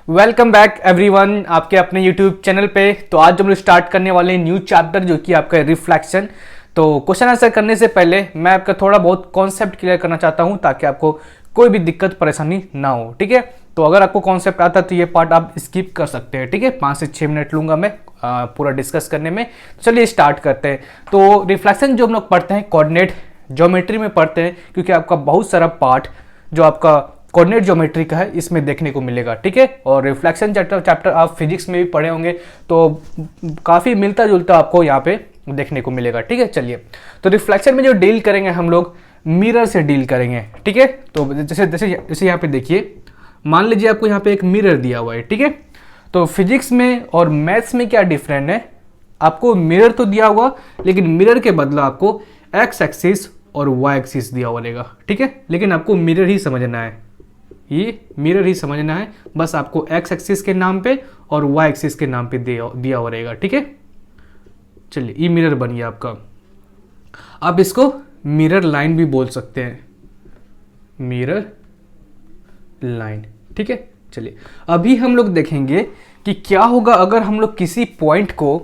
Welcome back everyone आपके अपने YouTube channel पे। तो आज हम लोग स्टार्ट करने वाले न्यू चैप्टर जो कि आपका रिफ्लेक्शन। तो क्वेश्चन आंसर करने से पहले मैं आपका थोड़ा बहुत कॉन्सेप्ट क्लियर करना चाहता हूं ताकि आपको कोई भी दिक्कत परेशानी ना हो। ठीक है, तो अगर आपको कॉन्सेप्ट आता है तो ये पार्ट आप स्किप कर सकते हैं। ठीक है, 5 से 6 मिनट लूंगा मैं पूरा डिस्कस करने में। तो चलिए स्टार्ट करते हैं। तो रिफ्लेक्शन जो हम लोग पढ़ते हैं कोऑर्डिनेट ज्योमेट्री में पढ़ते हैं, क्योंकि आपका बहुत सारा पार्ट जो आपका कोऑर्डिनेट ज्योमेट्री का है इसमें देखने को मिलेगा। ठीक है, और रिफ्लेक्शन चैप्टर आप फिजिक्स में भी पढ़े होंगे तो काफ़ी मिलता जुलता आपको यहाँ पे देखने को मिलेगा। ठीक है, चलिए तो रिफ्लेक्शन में जो डील करेंगे हम लोग मिरर से डील करेंगे। ठीक है, तो जैसे जैसे जैसे यहाँ पे देखिए, मान लीजिए आपको यहाँ पे एक मिरर दिया हुआ है। ठीक है, तो फिजिक्स में और मैथ्स में क्या डिफरेंट है, आपको मिरर तो दिया होगा लेकिन मिरर के बदला आपको एक्स एक्सिस और वाई एक्सिस दिया हुआ रहेगा। ठीक है, लेकिन आपको मिरर ही समझना है, ये मिरर ही समझना है, बस आपको एक्स एक्सिस के नाम पे और वाई एक्सिस के नाम पे दिया हुआ रहेगा। ठीक है, चलिए ये मिरर बन गया आपका। आप इसको मिरर लाइन भी बोल सकते हैं, मिरर लाइन। ठीक है, चलिए अभी हम लोग देखेंगे कि क्या होगा अगर हम लोग किसी पॉइंट को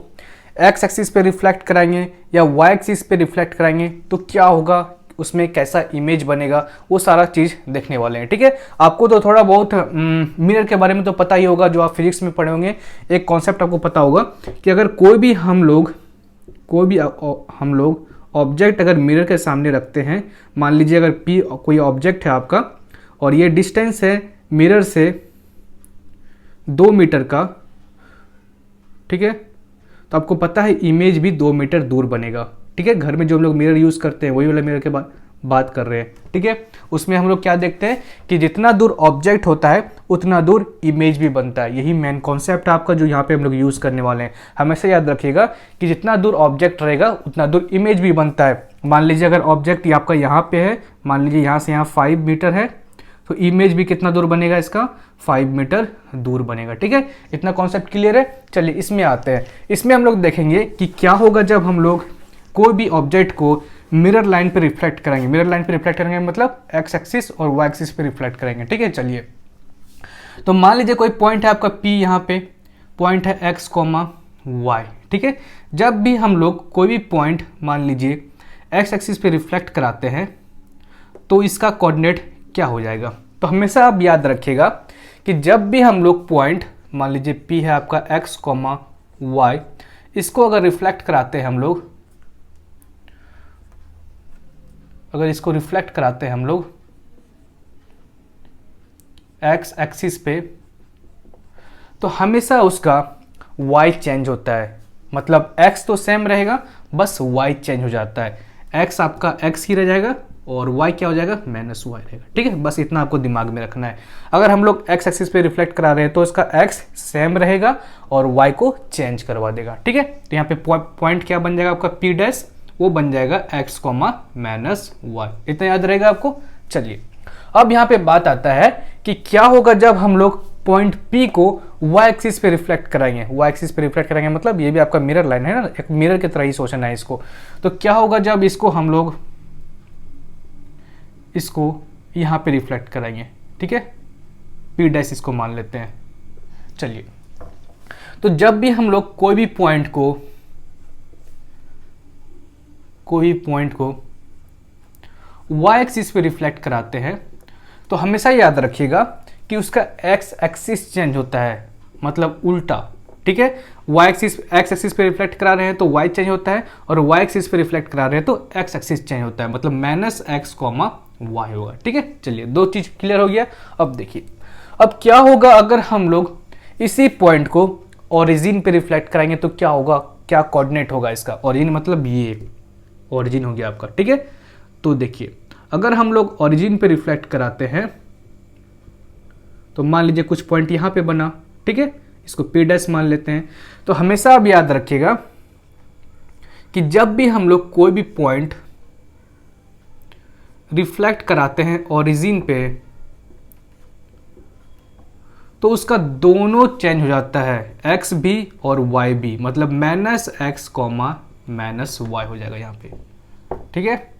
एक्स एक्सिस पे रिफ्लेक्ट कराएंगे या वाई एक्सिस पे रिफ्लेक्ट कराएंगे तो क्या होगा, उसमें कैसा इमेज बनेगा, वो सारा चीज़ देखने वाले हैं। ठीक है, आपको तो थोड़ा बहुत मिरर के बारे में तो पता ही होगा, जो आप फिजिक्स में पढ़े होंगे। एक कॉन्सेप्ट आपको पता होगा कि अगर कोई भी हम लोग ऑब्जेक्ट अगर मिरर के सामने रखते हैं, मान लीजिए अगर पी कोई ऑब्जेक्ट है आपका और ये डिस्टेंस है मिरर से 2 मीटर का। ठीक है, तो आपको पता है इमेज भी 2 मीटर दूर बनेगा। ठीक है, घर में जो हम लोग मिरर यूज़ करते हैं वही वाला मिरर के बात कर रहे हैं। ठीक है, उसमें हम लोग क्या देखते हैं कि जितना दूर ऑब्जेक्ट होता है उतना दूर इमेज भी बनता है। यही मेन कॉन्सेप्ट आपका जो यहाँ पे हम लोग यूज़ करने वाले हैं। हमेशा याद रखिएगा कि जितना दूर ऑब्जेक्ट रहेगा उतना दूर इमेज भी बनता है। मान लीजिए अगर ऑब्जेक्ट आपका यहाँ पे है, मान लीजिए यहाँ से यहाँ 5 मीटर है, तो इमेज भी कितना दूर बनेगा, इसका 5 मीटर दूर बनेगा। ठीक है, इतना कॉन्सेप्ट क्लियर है। चलिए इसमें आते हैं। इसमें हम लोग देखेंगे कि क्या होगा जब हम लोग कोई भी ऑब्जेक्ट को मिरर लाइन पे रिफ्लेक्ट करेंगे। मिरर लाइन पे रिफ्लेक्ट करेंगे मतलब एक्स एक्सिस और वाई एक्सिस पे रिफ्लेक्ट करेंगे। ठीक है, चलिए तो मान लीजिए कोई पॉइंट है आपका P, यहाँ पे पॉइंट है x, y। ठीक है, जब भी हम लोग कोई भी पॉइंट मान लीजिए एक्स एक्सिस पे रिफ्लेक्ट कराते हैं तो इसका कोऑर्डिनेट क्या हो जाएगा। तो हमेशा आप याद रखिएगा कि जब भी हम लोग पॉइंट मान लीजिए P है आपका x, y, इसको अगर रिफ्लेक्ट कराते हैं हम लोग, अगर इसको रिफ्लेक्ट कराते हैं हम लोग एक्स एक्सिस पे, तो हमेशा उसका y चेंज होता है। मतलब x तो सेम रहेगा, बस y चेंज हो जाता है। x आपका x ही रह जाएगा और y क्या हो जाएगा, -y रहेगा। ठीक है, बस इतना आपको दिमाग में रखना है। अगर हम लोग x एक्सिस पे रिफ्लेक्ट करा रहे हैं तो इसका x सेम रहेगा और y को चेंज करवा देगा। ठीक है, तो यहाँ पे पॉइंट क्या बन जाएगा आपका P डैश, वो बन जाएगा x, -y। इतना याद रहेगा आपको। चलिए अब यहाँ पे बात आता है कि क्या होगा जब हम लोग पॉइंट P को y एक्सिस पे रिफ्लेक्ट कराएंगे। y एक्सिस पे रिफ्लेक्ट कराएंगे मतलब ये भी आपका मिरर लाइन है ना, एक मिरर की तरह ही सोचना है इसको। तो क्या होगा जब इसको हम लोग इसको यहाँ पे रिफ्लेक्ट कराएंगे। ठीक है, P डैश इसको मान लेते हैं। चलिए तो जब भी हम लोग कोई भी पॉइंट को y एक्सिस पे रिफ्लेक्ट कराते हैं तो हमेशा याद रखिएगा कि उसका x एक्सिस चेंज होता है, मतलब उल्टा। ठीक है, x एक्सिस पे रिफ्लेक्ट करा रहे हैं तो y चेंज होता है और y एक्सिस पे रिफ्लेक्ट करा रहे हैं तो x एक्सिस चेंज होता है, मतलब -x, y होगा। ठीक है, चलिए दो चीज क्लियर हो गया। अब देखिए अब क्या होगा अगर हम लोग इसी पॉइंट को ओरिजिन पे रिफ्लेक्ट कराएंगे तो क्या होगा, क्या कोऑर्डिनेट होगा इसका। ओरिजिन मतलब ये ओरिजिन हो गया आपका। ठीक है, तो देखिए अगर हम लोग ओरिजिन पे रिफ्लेक्ट कराते हैं तो मान लीजिए कुछ पॉइंट यहां पे बना। ठीक है, इसको P डैश मान लेते हैं। तो हमेशा आप याद रखिएगा कि जब भी हम लोग कोई भी पॉइंट रिफ्लेक्ट कराते हैं ओरिजिन पे तो उसका दोनों चेंज हो जाता है, x भी और y भी, मतलब -x, -y हो जाएगा यहाँ पे। ठीक है,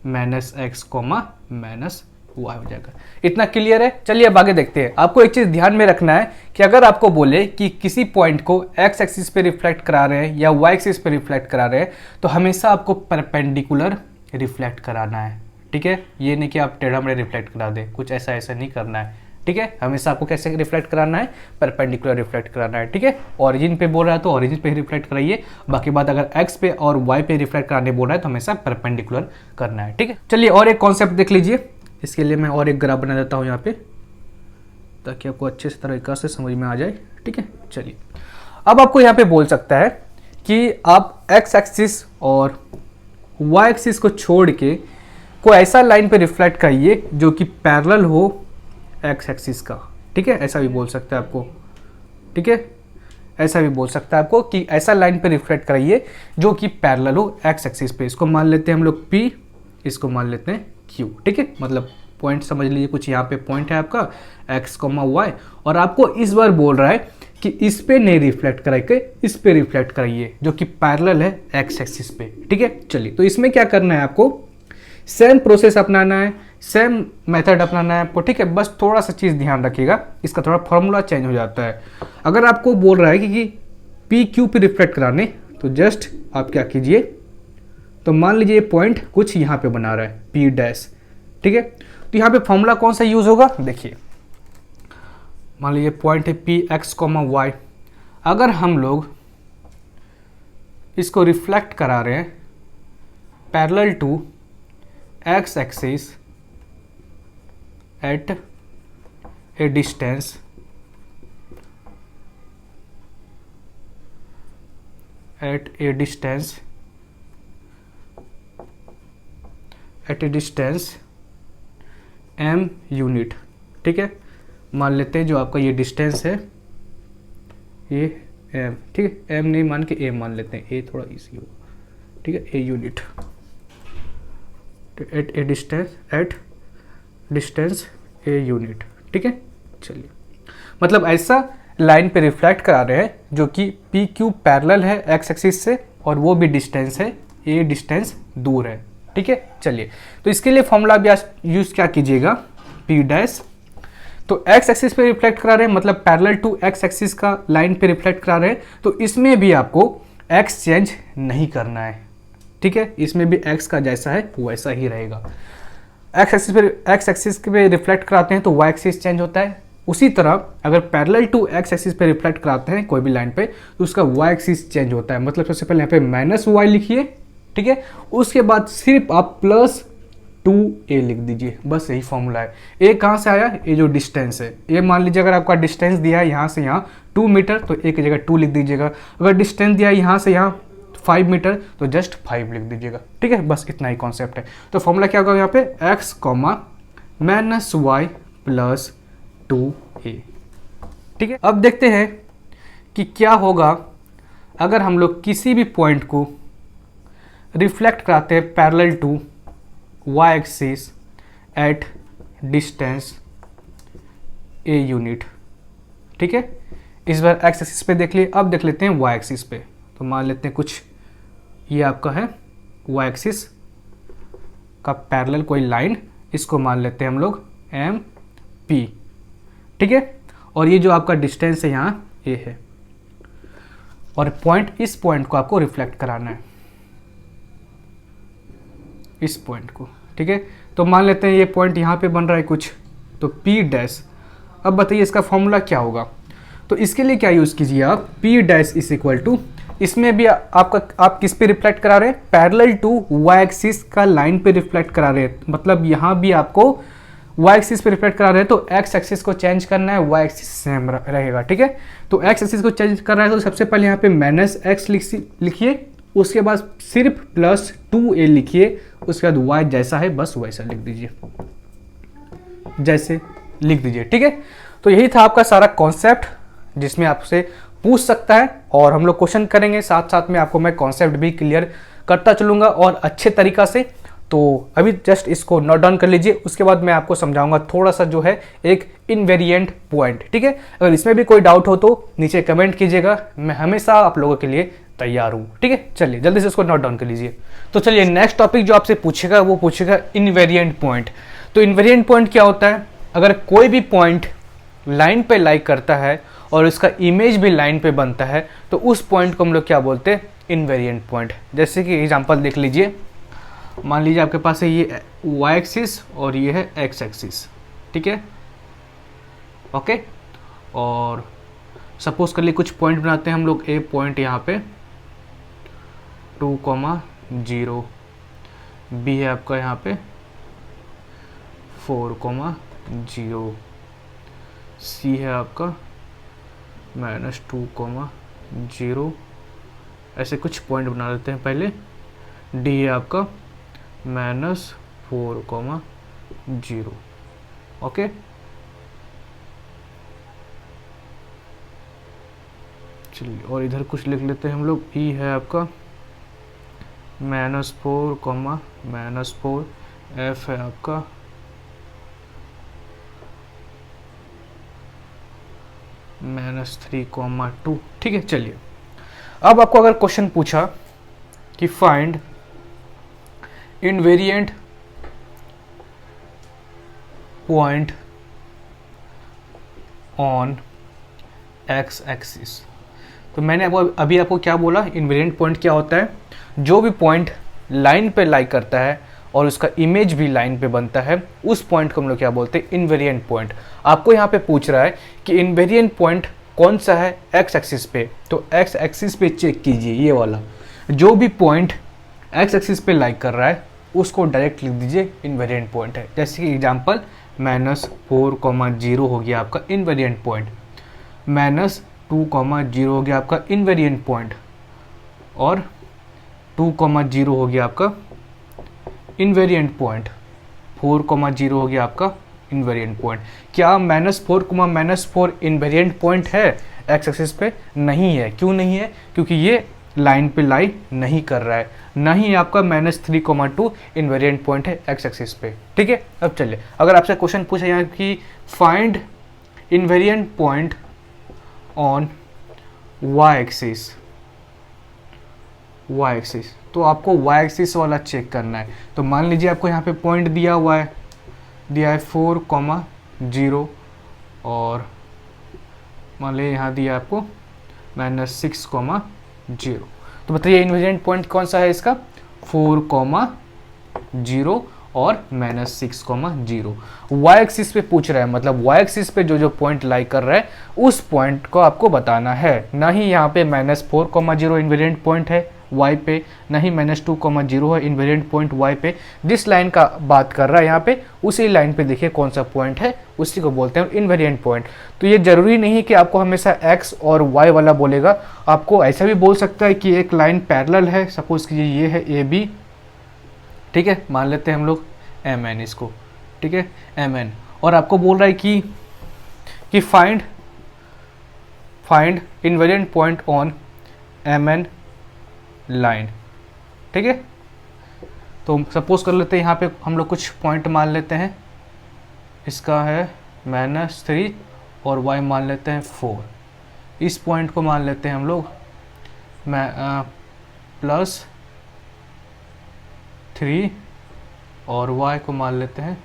-x, y हो जाएगा। इतना क्लियर है। चलिए अब आगे देखते हैं। आपको एक चीज ध्यान में रखना है कि अगर आपको बोले कि किसी पॉइंट को x एक्सिस पे रिफ्लेक्ट करा रहे हैं या y एक्सिस पे रिफ्लेक्ट करा रहे हैं तो हमेशा आपको परपेंडिकुलर रिफ्लेक्ट कराना है, ठीक है। ये नहीं कि आप टेढ़ा मेढ़ा रिफ्लेक्ट करा दे, कुछ ऐसा नहीं करना है, ठीक है। हमेशा आपको कैसे रिफ्लेक्ट कराना है, परपेंडिकुलर रिफ्लेक्ट कराना है, ठीक है। ओरिजिन पे बोल रहा है तो ओरिजिन पे ही रिफ्लेक्ट कराइए, बाकी बात अगर x पे और y पे रिफ्लेक्ट कराने बोल रहा है तो हमेशा परपेंडिकुलर करना है, ठीक है। चलिए और एक कॉन्सेप्ट देख लीजिए। इसके लिए मैं और एक ग्राफ बना देता हूँ यहाँ पे ताकि आपको अच्छे से तरीका से समझ में आ जाए, ठीक है। चलिए अब आपको यहाँ पे बोल सकता है कि आप x एक्सिस और y एक्सिस को छोड़ के कोई ऐसा लाइन पे रिफ्लेक्ट करिए जो कि पैरेलल हो x एक्सिस का, ठीक है। ऐसा भी बोल सकता है आपको, ठीक है। ऐसा भी बोल सकता है आपको कि ऐसा लाइन पे रिफ्लेक्ट कराइए जो कि पैरेलल हो x एक्सिस पे। इसको मान लेते हैं हम लोग P, इसको मान लेते हैं Q, ठीक है। मतलब पॉइंट समझ लीजिए, कुछ यहाँ पे पॉइंट है आपका x, y और आपको इस बार बोल रहा है कि इस पे नहीं रिफ्लेक्ट कराइए, इस पे रिफ्लेक्ट कराइए जो कि पैरेलल है x एक्सिस पे, ठीक है। चलिए तो इसमें क्या करना है, आपको सेम प्रोसेस अपनाना है, सेम मेथड अपनाना है आपको, ठीक है। बस थोड़ा सा चीज़ ध्यान रखिएगा, इसका थोड़ा फॉर्मूला चेंज हो जाता है। अगर आपको बोल रहा है कि पी क्यू पे रिफ्लेक्ट कराने तो जस्ट आप क्या कीजिए, तो मान लीजिए ये पॉइंट कुछ यहाँ पे बना रहा है पी डैश, ठीक है। तो यहाँ पे फॉर्मूला कौन सा यूज होगा, देखिए मान लीजिए पॉइंट है पी एक्स कॉमा वाई। अगर हम लोग इसको रिफ्लेक्ट करा रहे हैं parallel to x axis at a distance m unit, ठीक है। मान लेते हैं जो आपका ये डिस्टेंस है ये m, ठीक है। m नहीं मान के a मान लेते हैं, a थोड़ा इजी होगा, ठीक है। a unit at distance a unit, ठीक है। चलिए मतलब ऐसा लाइन पे रिफ्लेक्ट करा रहे हैं जो कि पी क्यू पैरेलल है एक्स एक्सिस से और वो भी डिस्टेंस है, ए डिस्टेंस दूर है, ठीक है। चलिए तो इसके लिए फॉर्मूला भी यूज क्या कीजिएगा, पी डैश। तो एक्स एक्सिस पे रिफ्लेक्ट करा रहे हैं मतलब पैरेलल टू एक्स एक्सिस का लाइन पे रिफ्लेक्ट करा रहे हैं, तो इसमें भी आपको एक्स चेंज नहीं करना है, ठीक है। इसमें भी x का जैसा है वैसा ही रहेगा। x एक्सिस पे रिफ्लेक्ट कराते हैं तो y एक्सिस चेंज होता है। उसी तरह अगर पैरेलल टू x एक्सिस पे रिफ्लेक्ट कराते हैं कोई भी लाइन पे तो उसका y एक्सिस चेंज होता है। मतलब सबसे पहले यहाँ पे माइनस y लिखिए, ठीक है। उसके बाद सिर्फ आप प्लस 2a लिख दीजिए, बस यही फॉर्मूला है। a कहाँ से आया, ये जो डिस्टेंस है, ये मान लीजिए अगर आपका डिस्टेंस दिया है यहाँ से यहाँ 2 मीटर तो a की जगह 2 लिख दीजिएगा। अगर डिस्टेंस दिया है यहाँ से यहाँ 5 मीटर तो जस्ट 5 लिख दीजिएगा, ठीक है। बस इतना ही कॉन्सेप्ट है। तो फॉर्मूला क्या होगा यहाँ पे, x minus y plus 2a, ठीक है। अब देखते हैं कि क्या होगा अगर हम लोग किसी भी पॉइंट को रिफ्लेक्ट कराते हैं parallel to y axis at distance a unit, ठीक है। इस बार x एक्सिस पे देख लिए, अब देख लेते हैं y एक्सिस पे। तो मान लेते हैं कुछ ये आपका है y एक्सिस का पैरेलल कोई लाइन, इसको मान लेते हैं हम लोग एम पी, ठीक है। और ये जो आपका डिस्टेंस है यहाँ ये है और पॉइंट, इस पॉइंट को आपको रिफ्लेक्ट कराना है, इस पॉइंट को, ठीक है। तो मान लेते हैं ये पॉइंट यहाँ पे बन रहा है कुछ, तो पी डैश। अब बताइए इसका फॉर्मूला क्या होगा। तो इसके लिए क्या यूज़ कीजिए आप, P dash is equal to, इसमें भी आप किस पे रिफ्लेक्ट करा रहे हैं, पैरेलल टू वाई एक्सिस का लाइन पे रिफ्लेक्ट करा रहे हैं। मतलब यहाँ भी आपको वाई एक्सिस पे रिफ्लेक्ट करा रहे हैं तो एक्स एक्सिस को चेंज करना है, वाई एक्सिस सेम रहेगा, ठीक है। तो एक्स एक्सिस को चेंज कर रहा है तो सबसे पहले यहाँ पे माइनस एक्स लिखिए, उसके बाद सिर्फ प्लस 2a लिखिए, उसके बाद वाई जैसा है बस वैसा लिख दीजिए, जैसे लिख दीजिए, ठीक है। तो यही था आपका सारा कॉन्सेप्ट जिसमें आपसे पूछ सकता है और हम लोग क्वेश्चन करेंगे, साथ साथ में आपको मैं कॉन्सेप्ट भी क्लियर करता चलूँगा और अच्छे तरीका से। तो अभी जस्ट इसको नोट डाउन कर लीजिए, उसके बाद मैं आपको समझाऊंगा थोड़ा सा जो है एक इनवेरिएंट पॉइंट, ठीक है। अगर इसमें भी कोई डाउट हो तो नीचे कमेंट कीजिएगा, मैं हमेशा आप लोगों के लिए तैयार हूँ, ठीक है। चलिए जल्दी से इसको नोट डाउन कर लीजिए। तो चलिए नेक्स्ट टॉपिक जो आपसे पूछेगा वो पूछेगा इनवेरिएंट पॉइंट। तो इन्वेरिएंट पॉइंट क्या होता है, अगर कोई भी पॉइंट लाइन पे लाई करता है और इसका इमेज भी लाइन पे बनता है तो उस पॉइंट को हम लोग क्या बोलते हैं, इन्वेरिएंट पॉइंट। जैसे कि एग्जांपल देख लीजिए, मान लीजिए आपके पास है ये y एक्सिस और ये है x एक्सिस, ठीक है, ओके। और सपोज कर लिए कुछ पॉइंट बनाते हैं हम लोग, ए पॉइंट यहाँ पे 2,0, बी है आपका यहाँ पे 4,0, सी है आपका -2,0, ऐसे कुछ पॉइंट बना लेते हैं पहले। डी है आपका -4,0, ओके। चलिए, और इधर कुछ लिख लेते हैं हम लोग। ई है आपका -4, एफ है आपका -3,2, ठीक है। चलिए, अब आपको अगर क्वेश्चन पूछा कि find invariant point on x axis, तो मैंने अभी आपको क्या बोला, इनवेरिएंट पॉइंट क्या होता है, जो भी पॉइंट लाइन पे लाई करता है और उसका इमेज भी लाइन पे बनता है, उस पॉइंट को हम लोग क्या बोलते हैं, इनवेरिएंट पॉइंट। आपको यहाँ पे पूछ रहा है कि इनवेरिएंट पॉइंट कौन सा है एक्स एक्सिस पे, तो एक्स एक्सिस पे चेक कीजिए, ये वाला जो भी पॉइंट एक्स एक्सिस पे लाई कर रहा है उसको डायरेक्ट लिख दीजिए इनवेरिएंट पॉइंट है। जैसे कि एग्जांपल -4,0 हो गया आपका इनवेरिएंट पॉइंट, -2,0 हो गया आपका इनवेरिएंट पॉइंट, और 2,0 हो गया आपका इनवेरिएंट पॉइंट, 4,0 हो गया आपका इनवेरिएंट पॉइंट। क्या -4,-4 इनवेरिएंट पॉइंट है एक्स एक्सिस पे? नहीं है। क्यों नहीं है? क्योंकि ये लाइन पे लाई नहीं कर रहा है, ना ही आपका -3,2 इनवेरिएंट पॉइंट है एक्स एक्सिस पे, ठीक है। अब चलिए, अगर आपसे क्वेश्चन पूछा जाए कि find invariant point on y axis, तो आपको y एक्सिस वाला चेक करना है। तो मान लीजिए आपको यहाँ पे पॉइंट दिया हुआ है, दिया है 4,0, और मान लीजिए यहाँ दिया आपको -6,0। तो बताइए इनवेरिएंट पॉइंट कौन सा है इसका? 4,0 और -6,0। y एक्सिस पे पूछ रहा है, मतलब y एक्सिस पे जो जो पॉइंट लाई कर रहा है उस पॉइंट को आपको बताना है, ना ही यहाँ पे -4,0 इन्वेरिएंट पॉइंट है y पे, ना ही -2,0 है इन्वेरिएंट पॉइंट y पे। जिस लाइन का बात कर रहा है यहाँ पे, उसी लाइन पे देखिए कौन सा पॉइंट है, उसी को बोलते हैं इन्वेरिएंट पॉइंट। तो ये जरूरी नहीं है कि आपको हमेशा x और y वाला बोलेगा, आपको ऐसा भी बोल सकता है कि एक लाइन पैरेलल है, सपोज कीजिए ये है AB, ठीक है, मान लेते हैं हम लोग MN इसको, ठीक है, MN, और आपको बोल रहा है कि find invariant point on MN line, ठीक है। तो सपोज कर लेते हैं यहाँ पे हम लोग कुछ पॉइंट मान लेते हैं, इसका है -3 और y मान लेते हैं 4। इस पॉइंट को मान लेते हैं हम लोग +3 और y को मान लेते हैं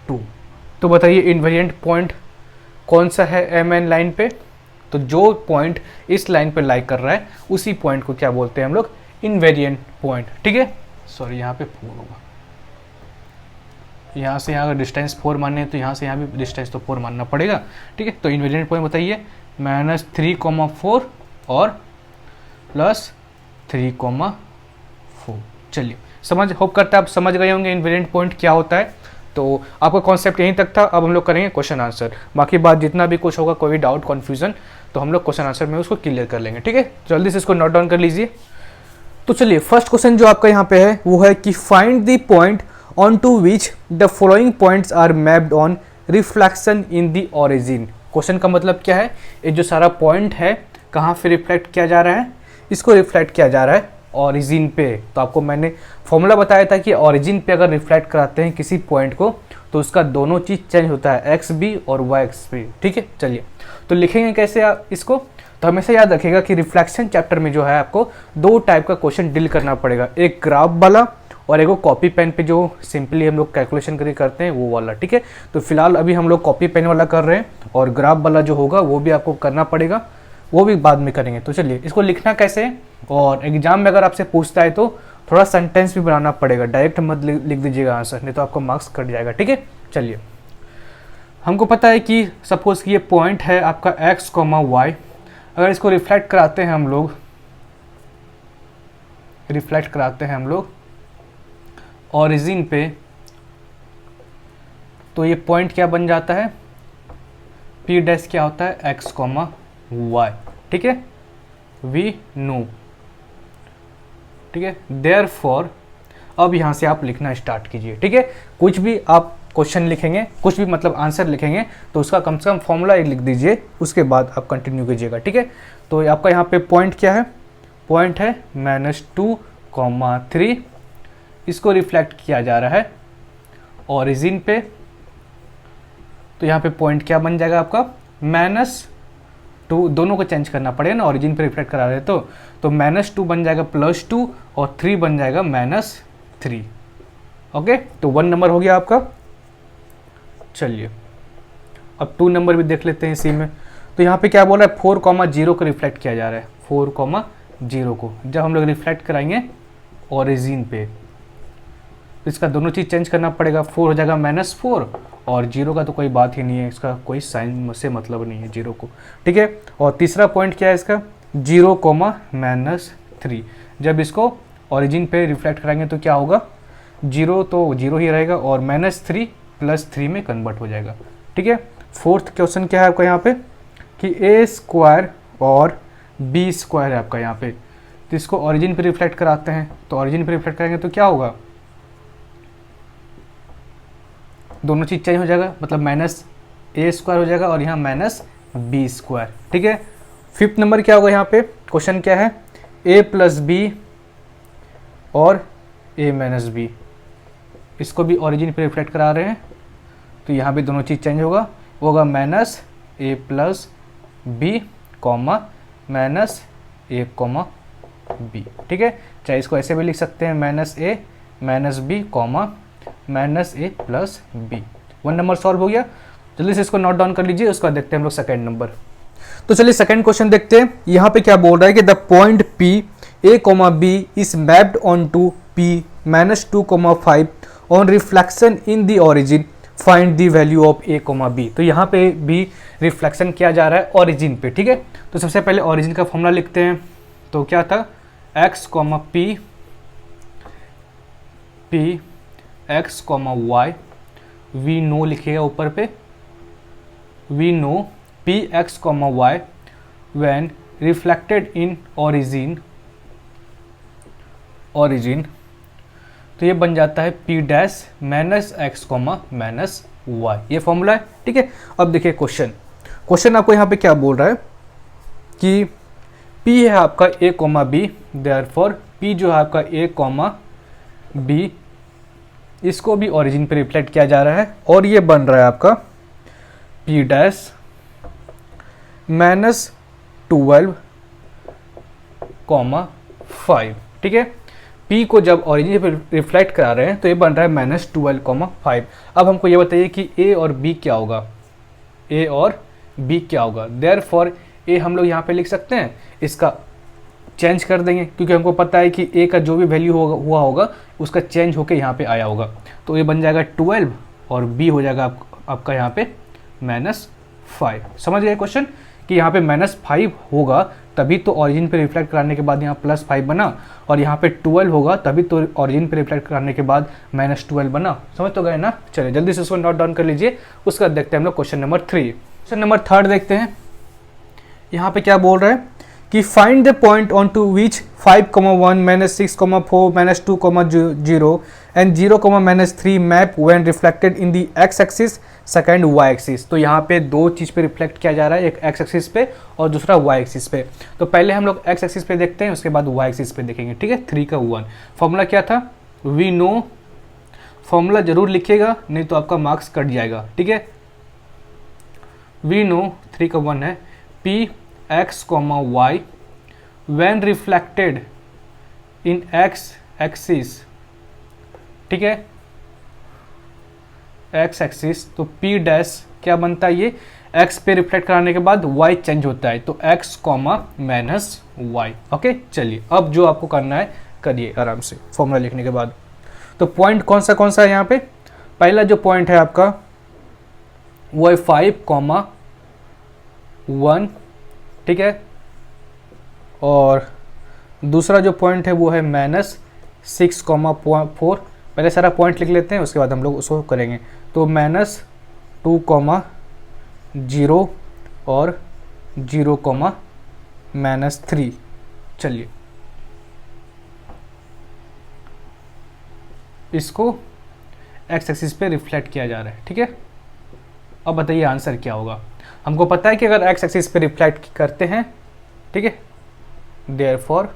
2। तो बताइए इन्वेरिएंट पॉइंट कौन सा है MN लाइन पे? तो जो पॉइंट इस लाइन पे लाई कर रहा है उसी पॉइंट को क्या बोलते हैं हम लोग? इन्वेरिएंट पॉइंट, ठीक है। सॉरी, यहाँ पे 4 होगा, यहाँ से यहाँ अगर डिस्टेंस 4 मानने हैं तो यहाँ से यहाँ भी डिस्टेंस तो 4 मानना पड़ेगा, ठीक है। तो इन्वेरिएंट पॉइंट बताइए -3,4 और +3,4। चलिए, होप करता है आप समझ गए होंगे इन्वेरिएंट पॉइंट क्या होता है। तो आपका कॉन्सेप्ट यहीं तक था। अब हम लोग करेंगे क्वेश्चन आंसर, बाकी बात जितना भी कुछ होगा, कोई भी डाउट कन्फ्यूजन, तो हम लोग क्वेश्चन आंसर में उसको क्लियर कर लेंगे, ठीक है। जल्दी से इसको नोट डाउन कर लीजिए। तो चलिए, फर्स्ट क्वेश्चन जो आपका यहाँ पे है वो है कि find the point on to which the following points are mapped on reflection in the origin. Question का मतलब क्या है? ये जो सारा पॉइंट है कहाँ पे रिफ्लेक्ट किया जा रहा है? इसको रिफ्लेक्ट किया जा रहा है ओरिजिन पे। तो आपको मैंने फॉर्मूला बताया था कि ओरिजिन पे अगर रिफ्लेक्ट कराते हैं किसी पॉइंट को तो उसका दोनों चीज़ चेंज होता है, एक्स बी और वाई एक्स बी, ठीक है। चलिए, तो लिखेंगे कैसे आप इसको? तो हमेशा याद रखिएगा कि रिफ्लेक्शन चैप्टर में जो है आपको 2 टाइप का क्वेश्चन डील करना पड़ेगा, एक ग्राफ वाला और एक वो कॉपी पेन पे जो सिंपली हम लोग कैलकुलेशन करके करते हैं वो वाला, ठीक है। तो फिलहाल अभी हम लोग कॉपी पेन वाला कर रहे हैं, और ग्राफ वाला जो होगा वो भी आपको करना पड़ेगा, वो भी बाद में करेंगे। तो चलिए इसको लिखना कैसे है, और एग्जाम में अगर आपसे पूछता है तो थोड़ा सेंटेंस भी बनाना पड़ेगा, डायरेक्ट मत लिख दीजिएगा आंसर, नहीं तो आपको मार्क्स कट जाएगा, ठीक है। चलिए हमको पता है कि सपोज कि ये पॉइंट है आपका x, y। अगर इसको रिफ्लेक्ट कराते हैं हम लोग ओरिजिन पे, तो ये पॉइंट क्या बन जाता है, P डैश क्या होता है x, y, ठीक है, वी नो, ठीक है। देयरफॉर अब यहाँ से आप लिखना स्टार्ट कीजिए, ठीक है। कुछ भी आप क्वेश्चन लिखेंगे, कुछ भी मतलब आंसर लिखेंगे, तो उसका कम से कम फॉर्मूला एक लिख दीजिए, उसके बाद आप कंटिन्यू कीजिएगा, ठीक है। तो आपका यहाँ पे पॉइंट क्या है, पॉइंट है -2, 3, इसको रिफ्लेक्ट किया जा रहा है ओरिजिन पे। तो यहाँ पे पॉइंट क्या बन जाएगा आपका -2, दोनों को चेंज करना पड़ेगा ना, ओरिजिन पे रिफ्लेक्ट करा रहे हैं तो -2 बन जाएगा +2, और 3 बन जाएगा -3। ओके, तो 1 नंबर हो गया आपका। चलिए अब 2 नंबर भी देख लेते हैं इसी में। तो यहाँ पे क्या बोल रहा है, 4,0 को रिफ्लेक्ट किया जा रहा है, 4,0 को जब हम लोग रिफ्लेक्ट कराएंगे ओरिजिन पे, तो इसका दोनों चीज़ चेंज करना पड़ेगा। 4 हो जाएगा -4, और 0 का तो कोई बात ही नहीं है, इसका कोई साइन से मतलब नहीं है 0 को, ठीक है। और तीसरा पॉइंट क्या है इसका, 0, -3। जब इसको ओरिजिन पे रिफ्लेक्ट कराएंगे तो क्या होगा, 0 तो 0 ही रहेगा, और -3 + 3 में कन्वर्ट हो जाएगा, ठीक है। फोर्थ क्वेश्चन क्या है आपका यहाँ पे कि a² और b² है आपका यहाँ पे, तो इसको ओरिजिन पे रिफ्लेक्ट कराते हैं, तो ओरिजिन पे रिफ्लेक्ट करेंगे तो क्या होगा, दोनों चीज़ चेंज हो जाएगा, मतलब -a² हो जाएगा, और यहाँ -b², ठीक है। फिफ्थ नंबर क्या होगा यहाँ पे, क्वेश्चन क्या है, a + b और a - b, इसको भी ओरिजिन पे रिफ्लेक्ट करा रहे हैं, तो यहाँ भी दोनों चीज़ चेंज होगा, वो होगा -a + b, -a, b, ठीक है। चाहे इसको ऐसे भी लिख सकते हैं, -a - b, -a + b। 1 number solve हो गया। जल्दी से इसको नोट डाउन कर लीजिए, उसका देखते हैं हम लोग सेकंड नंबर। तो चलिए सेकंड क्वेश्चन देखते हैं। यहाँ पे क्या बोल रहा है कि the point P a, b is mapped on to P -2, 5 on reflection in the origin, find the value of a, b। तो यहाँ पे भी रिफ्लेक्शन किया जा रहा है ओरिजिन पे, ठीक है। तो सबसे पहले ओरिजिन का फॉर्मूला लिखते हैं। तो क्या था, x, p x, y, we know लिखिएगा ऊपर पे, we know p x, y when reflected in origin, तो ये बन जाता है p डैश -x, -y, ये फॉर्मूला है, ठीक है। अब देखिए क्वेश्चन आपको यहाँ पे क्या बोल रहा है कि p है आपका a, b, देयरफॉर p जो है आपका a, b, इसको भी ओरिजिन पे रिफ्लेक्ट किया जा रहा है, और ये बन रहा है आपका p डैश -12, 5, ठीक है। p को जब ओरिजिन पे रिफ्लेक्ट करा रहे हैं तो ये बन रहा है -12, 5। अब हमको ये बताइए कि a और b क्या होगा, a और b क्या होगा। देयरफॉर a हम लोग यहाँ पे लिख सकते हैं, इसका चेंज कर देंगे, क्योंकि हमको पता है कि a का जो भी वैल्यू हुआ होगा उसका चेंज होके यहाँ पे आया होगा, तो ये बन जाएगा 12, और b हो जाएगा आपका यहाँ पे -5। समझ गए क्वेश्चन कि यहाँ पे -5 होगा तभी तो ओरिजिन पे रिफ्लेक्ट कराने के बाद यहाँ +5 बना, और यहाँ पे 12 होगा तभी तो ओरिजिन पे रिफ्लेक्ट कराने के बाद -12 बना। समझ तो गए ना। चलिए जल्दी से उसको नोट डाउन कर लीजिए, उसका देखते हैं हम लोग क्वेश्चन नंबर 3। क्वेश्चन नंबर 3 देखते हैं। यहाँ पे क्या बोल रहा है कि find the point on to which 5, 1, -6, 4, -2, 0 and 0, -3 map when reflected in the x axis, second y axis. तो यहाँ पे दो चीज़ पे रिफ्लेक्ट किया जा रहा है, एक x एक्सिस पे और दूसरा y एक्सिस पे। तो पहले हम लोग x एक्सिस पे देखते हैं, उसके बाद y एक्सिस पे देखेंगे, ठीक है। 3 का 1 फॉर्मूला क्या था, वी नो, फॉर्मूला जरूर लिखिएगा नहीं तो आपका मार्क्स कट जाएगा, ठीक है। वी नो 3 का 1 है p x, y when reflected in x axis ठीक है, एक्स एक्सिस, तो पी डैश क्या बनता है, ये एक्स पे रिफ्लेक्ट कराने के बाद वाई चेंज होता है, तो X comma minus Y. Okay, चलिए अब जो आपको करना है करिए आराम से फॉर्मूला लिखने के बाद। तो पॉइंट कौन सा है यहाँ पे, पहला जो पॉइंट है आपका वो है 5,1, ठीक है, और दूसरा जो पॉइंट है वो है -6,4। पहले सारा पॉइंट लिख लेते हैं, उसके बाद हम लोग उसको करेंगे। तो -2,0 और 0,-3। चलिए इसको एक्स एक्सिस पे रिफ्लेक्ट किया जा रहा है, ठीक है। अब बताइए आंसर क्या होगा। हमको पता है कि अगर एक्स एक्सिस पे रिफ्लेक्ट करते हैं, ठीक है, देयरफॉर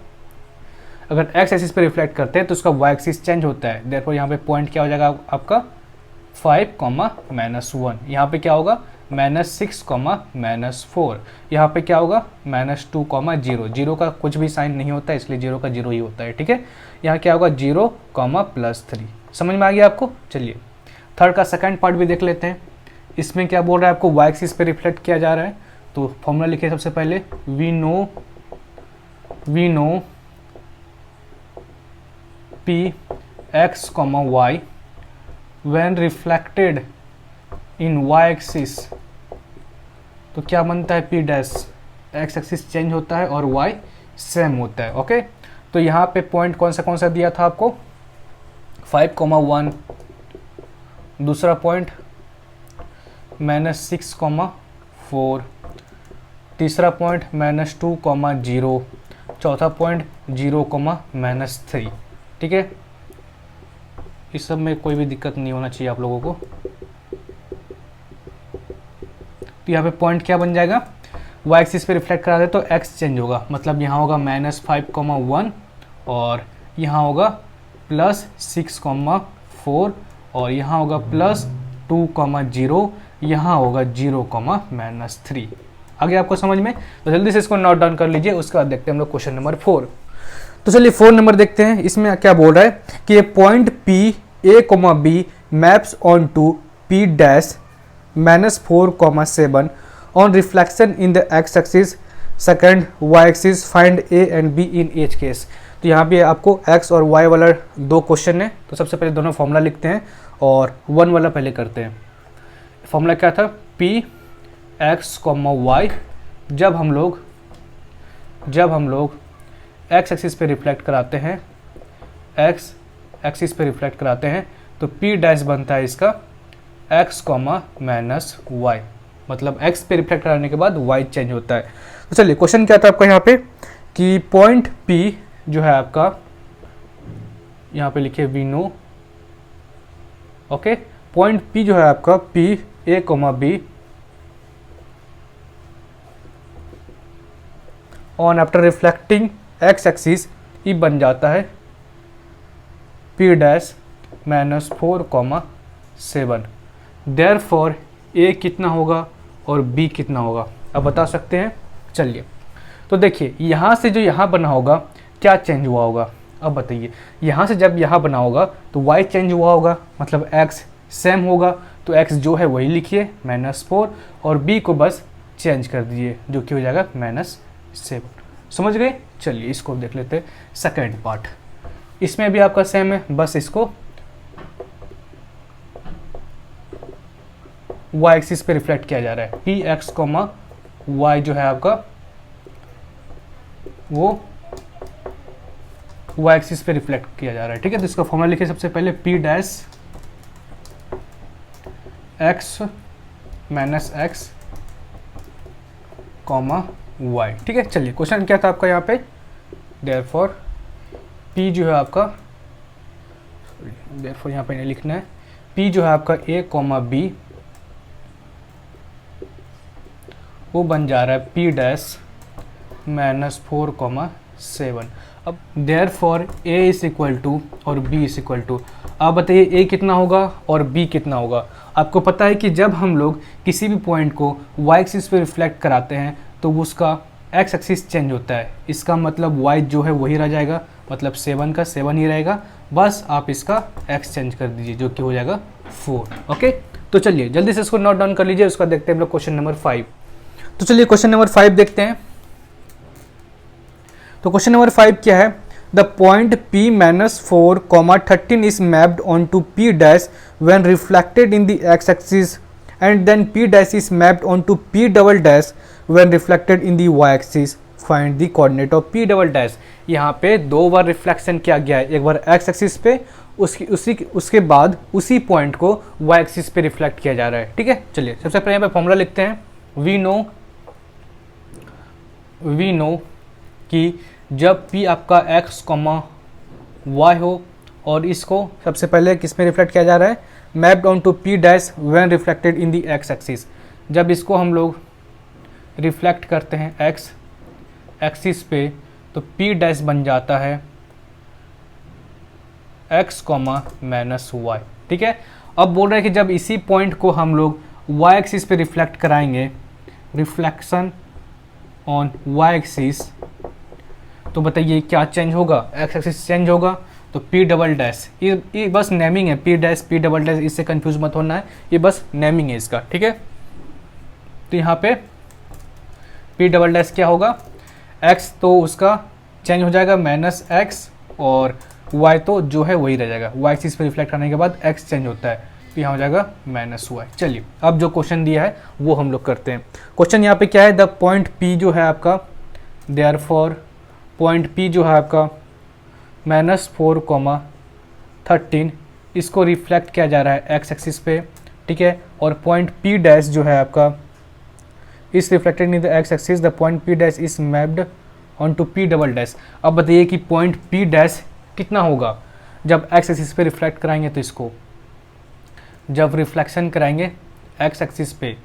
अगर एक्स एक्सिस पे रिफ्लेक्ट करते हैं तो उसका वाई एक्सिस चेंज होता है, देयरफॉर यहाँ पे पॉइंट क्या हो जाएगा आपका 5,-1। यहाँ पे क्या होगा -6,-4। यहाँ पे क्या होगा -2,0। 0 का कुछ भी साइन नहीं होता है, इसलिए 0 का 0 ही होता है, ठीक है। यहाँ क्या होगा 0,+3। समझ में आ गया आपको। चलिए थर्ड का सेकंड पार्ट भी देख लेते हैं। इसमें क्या बोल रहा है आपको, वाई एक्सिस पे रिफ्लेक्ट किया जा रहा है। तो फॉर्मूला लिखिए सबसे पहले, we know P X comma Y when reflected in Y axis, तो क्या बनता है P dash, X axis change होता है और वाई सेम होता है। ओके, तो यहाँ पे पॉइंट कौन सा दिया था आपको 5,1, दूसरा पॉइंट -6,4, तीसरा पॉइंट -2,0, चौथा पॉइंट 0,-3, ठीक है। इस सब में कोई भी दिक्कत नहीं होना चाहिए आप लोगों को। तो यहाँ पे पॉइंट क्या बन जाएगा, वाई एक्सिस पे रिफ्लेक्ट करा दे तो एक्स चेंज होगा, मतलब यहाँ होगा -5,1 और यहाँ होगा +6,4 और यहाँ होगा +2,0, यहाँ होगा 0,-3। आगे आपको समझ में, तो जल्दी से इसको नोट डाउन कर लीजिए। उसके बाद देखते हैं हम लोग क्वेश्चन नंबर 4। तो चलिए 4 नंबर देखते हैं। इसमें क्या बोल रहा है कि ये point P A, B maps on to P dash -4,7 on reflection in the X axis, second Y axis, find A and B in each case. तो यहाँ पे आपको x और y वाला 2 क्वेश्चन है। तो सबसे पहले दोनों फॉर्मूला लिखते हैं और 1 वाला पहले करते हैं। फॉर्मूला क्या था, P x, y जब हम लोग x एक्सिस पे रिफ्लेक्ट कराते हैं, x एक्सिस पे रिफ्लेक्ट कराते हैं तो P डैश बनता है इसका x, -y, मतलब x पे रिफ्लेक्ट कराने के बाद y चेंज होता है। तो चलिए क्वेश्चन क्या था आपका यहाँ पे कि पॉइंट P जो है आपका, यहाँ पे लिखिए we know, okay, point P जो है आपका P A, B on after reflecting X axis, ई बन जाता है P डैश -4,7। देयरफॉर A कितना होगा और B कितना होगा, अब बता सकते हैं। चलिए तो देखिए यहाँ से जो यहाँ बना होगा क्या चेंज हुआ होगा, अब बताइए। यहाँ से जब यहाँ बना होगा तो y चेंज हुआ होगा, मतलब x सेम होगा, तो x जो है वही लिखिए -4 और b को बस चेंज कर दीजिए जो कि हो जाएगा -7। समझ गए। चलिए इसको देख लेते हैं सेकेंड पार्ट। इसमें भी आपका सेम है, बस इसको y एक्सिस पे रिफ्लेक्ट किया जा रहा है। पी एक्स y जो है आपका वो y एक्सिस पे रिफ्लेक्ट किया जा रहा है, ठीक है। तो इसका फॉर्मूला लिखिए सबसे पहले, P dash x -x, y, ठीक है। चलिए क्वेश्चन क्या था आपका यहाँ पे, देयरफॉर P जो है आपका, देयरफॉर यहाँ पे नहीं लिखना है, P जो है आपका A, B वो बन जा रहा है P डैश -4,7। अब therefore A is equal to और B इज इक्वल टू, आप बताइए A कितना होगा और B कितना होगा। आपको पता है कि जब हम लोग किसी भी पॉइंट को y एक्सिस पे रिफ्लेक्ट कराते हैं तो उसका x एक्सिस चेंज होता है, इसका मतलब y जो है वही रह जाएगा, मतलब 7 का 7 ही रहेगा बस आप इसका x चेंज कर दीजिए जो कि हो जाएगा 4। ओके, तो चलिए जल्दी से इसको नोट डाउन कर लीजिए, उसका देखते हैं हम लोग क्वेश्चन नंबर 5। तो चलिए क्वेश्चन नंबर 5 देखते हैं। तो क्वेश्चन नंबर 5 क्या है, the point p minus 4 13 is mapped on to p dash when reflected in the x axis and then p dash is mapped on to p double dash when reflected in the y axis, find the coordinate of p double dash. यहाँ पे 2 बार reflection किया गया है, एक बार x axis पे, उसके बाद उसी पॉइंट को y एक्सिस पे रिफ्लेक्ट किया जा रहा है। ठीक है, चलिए सबसे पहले यहाँ पे फॉर्मूला लिखते हैं। वी नो कि जब p आपका x, y हो और इसको सबसे पहले किस में रिफ्लेक्ट किया जा रहा है, mapped on to p dash when reflected in the x axis. जब इसको हम लोग रिफ्लेक्ट करते हैं x एक्सिस पे तो p डैश बन जाता है x, माइनस y। ठीक है, अब बोल रहे हैं कि जब इसी पॉइंट को हम लोग y एक्सिस पे रिफ्लेक्ट कराएंगे, रिफ्लेक्शन ऑन y एक्सिस, तो बताइए क्या चेंज होगा, x एक्सिस चेंज होगा तो p डबल डैश, ये बस नेमिंग है, p dash p double dash, इससे कंफ्यूज मत होना है, ये बस नेमिंग है इसका। ठीक है, तो यहाँ पे p डबल डैश क्या होगा, x तो उसका चेंज हो जाएगा माइनस x और y तो जो है वही रह जाएगा, y एक्सिस पे रिफ्लेक्ट करने के बाद x चेंज होता है तो यहाँ हो जाएगा माइनस y। चलिए अब जो क्वेश्चन दिया है वो हम लोग करते हैं। क्वेश्चन यहाँ पे क्या है, द पॉइंट p जो है आपका, देयरफॉर पॉइंट p जो है आपका -4, 13, इसको रिफ्लेक्ट किया जा रहा है x एक्सिस पे। ठीक है, और पॉइंट p डैश जो है आपका इस reflected in the x axis, the point p dash is mapped on to p double dash. अब बताइए कि पॉइंट p डैश कितना होगा जब x एक्सिस पे रिफ्लेक्ट कराएंगे, तो इसको जब रिफ्लेक्शन कराएंगे x एक्सिस पे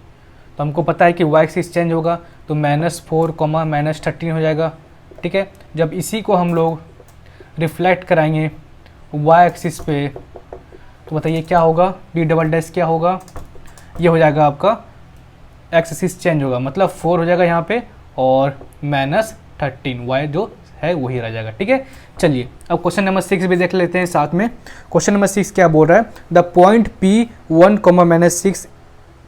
तो हमको पता है कि y एक्सिस चेंज होगा तो -4, -13 हो जाएगा। ठीक है, जब इसी को हम लोग रिफ्लेक्ट कराएंगे y एक्सिस पे तो बताइए क्या होगा, p डबल डैश क्या होगा, ये हो जाएगा आपका x एक्सिस चेंज होगा, मतलब 4 हो जाएगा यहाँ पे और -13, y जो है वही रह जाएगा। ठीक है, चलिए अब क्वेश्चन नंबर 6 भी देख लेते हैं साथ में। क्वेश्चन नंबर 6 क्या बोल रहा है, the point p1, -6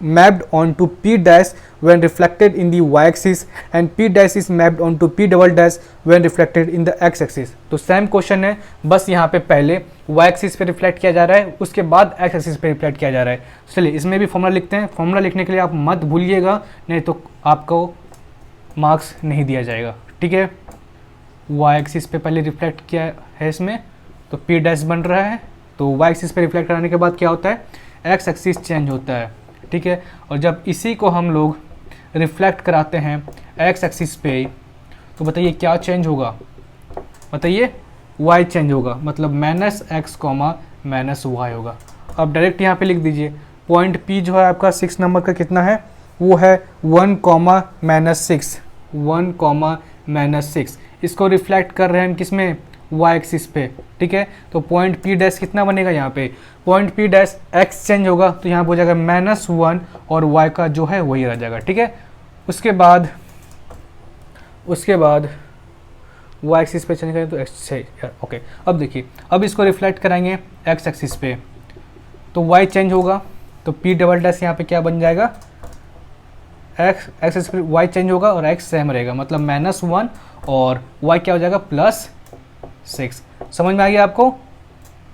mapped on to p dash when reflected in the y axis and p dash is mapped on to p double dash when reflected in the x axis. तो same question है, बस यहाँ पे पहले y axis पे reflect किया जा रहा है, उसके बाद x एक्सिस पे रिफ्लेक्ट किया जा रहा है। चलिए इसमें भी फॉर्मूला लिखते हैं। फॉर्मूला लिखने के लिए आप मत भूलिएगा, नहीं तो आपको मार्क्स नहीं दिया जाएगा। ठीक है, y एक्सिस पे पहले रिफ्लेक्ट किया है इसमें तो p डैश बन रहा है, तो y एक्सिस पे रिफ्लेक्ट कराने के बाद क्या होता है, x एक्सिस चेंज होता है। ठीक है, और जब इसी को हम लोग रिफ्लेक्ट कराते हैं x एक्सिस पे तो बताइए क्या चेंज होगा, बताइए y चेंज होगा, मतलब -x, -y होगा। अब डायरेक्ट यहाँ पे लिख दीजिए, पॉइंट p जो है आपका 6 नंबर का कितना है, वो है 1, -6, 1, -6। इसको रिफ्लेक्ट कर रहे हैं हम किस में, y एक्सिस पे। ठीक है, तो पॉइंट p डैश कितना बनेगा, यहाँ पे point p dash x change होगा तो यहाँ पे हो जाएगा -1 और y का जो है वही रह जाएगा। ठीक है, उसके बाद y एक्सिस पे चेंज करें तो x से। ओके, अब देखिए, अब इसको रिफ्लेक्ट कराएंगे x एक्सिस पे तो y चेंज होगा तो p डबल डैश यहाँ पे क्या बन जाएगा, x एक्सिस पे y चेंज होगा और x सेम रहेगा, मतलब -1 और y क्या हो जाएगा +6। समझ में आ गया आपको,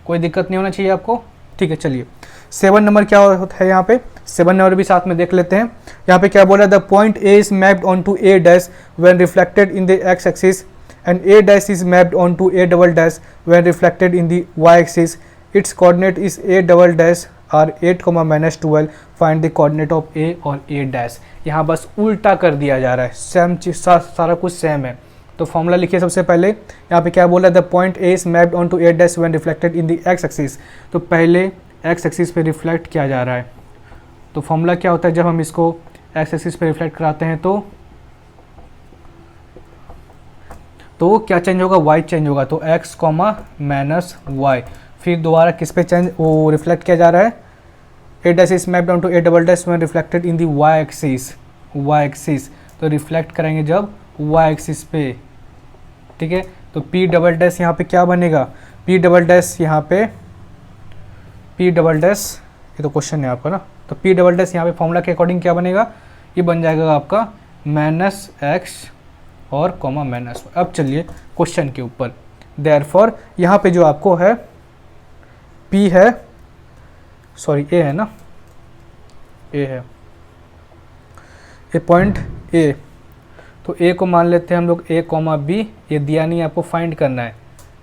कोई दिक्कत नहीं होना चाहिए आपको। ठीक है, चलिए 7 नंबर क्या होता है, यहाँ पे 7 नंबर भी साथ में देख लेते हैं। यहाँ पे क्या बोला, the point a is mapped on to a dash when reflected in the x axis and a dash is mapped on to a double dash when reflected in the y axis, its coordinate is a double dash are 8, -12, find the coordinate of a और a dash. यहाँ बस उल्टा कर दिया जा रहा है, same चीज, सारा कुछ सेम है। तो फॉर्मूला लिखिए सबसे पहले, यहाँ पे क्या बोला, the point a is mapped on to a dash when reflected in the x axis, तो पहले x एक्सिस पे रिफ्लेक्ट किया जा रहा है। तो फॉर्मूला क्या होता है, जब हम इसको x एक्सिस पे रिफ्लेक्ट कराते हैं तो क्या चेंज होगा, y चेंज होगा, तो x, -y। फिर दोबारा किस पे चेंज वो रिफ्लेक्ट किया जा रहा है, a dash is mapped on to a double dash when reflected in the y axis, तो रिफ्लेक्ट करेंगे जब y एक्सिस पे। ठीक है, तो p डबल डैश यहाँ पे क्या बनेगा, पी डबल डैश यहाँ पे पी डबल डैश, ये तो क्वेश्चन है आपका ना, तो पी डबल डैश यहाँ पे फॉर्मूला के अकॉर्डिंग क्या बनेगा, ये बन जाएगा आपका माइनस एक्स और कॉमा माइनस। अब चलिए क्वेश्चन के ऊपर, देयरफॉर यहाँ पे जो आपको है पी है, सॉरी ए है ना, ए है, ए पॉइंट ए, तो ए को मान लेते हैं हम लोग ए कॉमा बी, ये दिया नहीं आपको फाइंड करना है,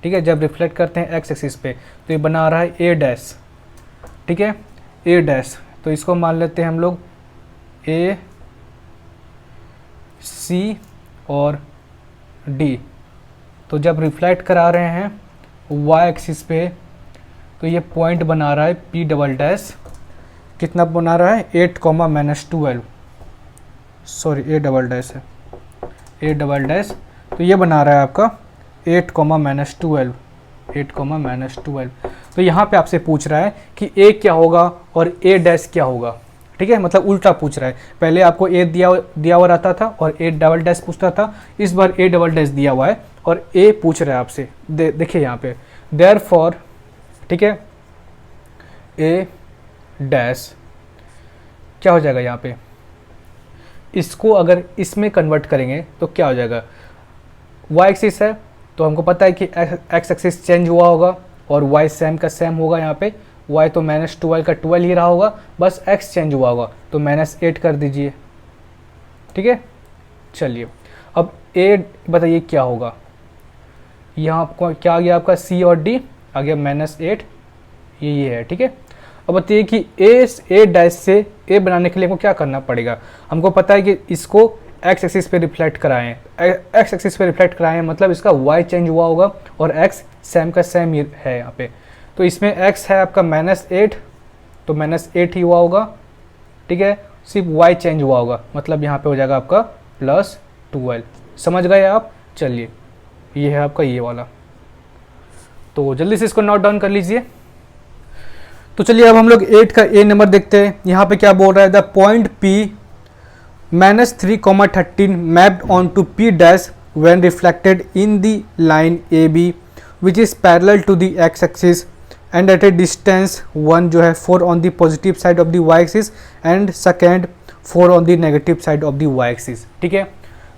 ठीक है। जब रिफ्लेक्ट करते हैं एक्स एक्सिस पे तो ये बना रहा है ए डैश, ठीक है, ए डैश, तो इसको मान लेते हैं हम लोग ए सी और डी। तो जब रिफ्लेक्ट करा रहे हैं वाई एक्सिस पे तो ये पॉइंट बना रहा है पी डबल डैश, कितना बना रहा है 8 comma minus 12, sorry A double dash है, ए डबल डैश, तो ये बना रहा है आपका 8 कॉमा माइनस 12, 8 कॉमा माइनस 12। तो यहाँ पे आपसे पूछ रहा है कि ए क्या होगा और ए डैश क्या होगा, ठीक है, मतलब उल्टा पूछ रहा है। पहले आपको ए दिया हुआ रहता था और ए डबल डैश पूछता था, इस बार ए डबल डैश दिया हुआ है और ए पूछ रहा है आपसे। देखिए यहाँ पे देयरफॉर, ठीक है, ए डैश क्या हो जाएगा यहाँ पे, इसको अगर इसमें कन्वर्ट करेंगे तो क्या हो जाएगा, वाई एक्सिस है तो हमको पता है कि एक्स एक्सिस चेंज हुआ होगा और वाई सेम का सेम होगा, यहाँ पे वाई तो माइनस 12 का 12 ही रहा होगा, बस एक्स चेंज हुआ होगा तो माइनस 8 कर दीजिए, ठीक है। चलिए अब ए बताइए क्या होगा, यहाँ आपको क्या आ गया, आपका सी और डी आ गया -8, ये है, ठीक है। अब बताइए कि ए डैश से ए बनाने के लिए हमको क्या करना पड़ेगा, हमको पता है कि इसको एक्स एक्सिस पे रिफ्लेक्ट कराएं, एक्स एक्सिस पे रिफ्लेक्ट कराएं मतलब इसका वाई चेंज हुआ होगा और एक्स सेम का सेम ही है यहाँ पे, तो इसमें एक्स है आपका -8 तो -8 ही हुआ होगा, ठीक है, सिर्फ वाई चेंज हुआ होगा, मतलब यहाँ पे हो जाएगा आपका +12। समझ गए आप। चलिए ये है आपका ये वाला, तो जल्दी से इसको नोट डाउन कर लीजिए। तो चलिए अब हम लोग 8 का ए नंबर देखते हैं। यहाँ पे क्या बोल रहा है, the point P -3,13 mapped on to P dash when reflected in the line AB which is parallel to the x axis and at a distance 1 जो है 4 on the positive side of the y axis and second 4 on the negative side of the y axis, ठीक है।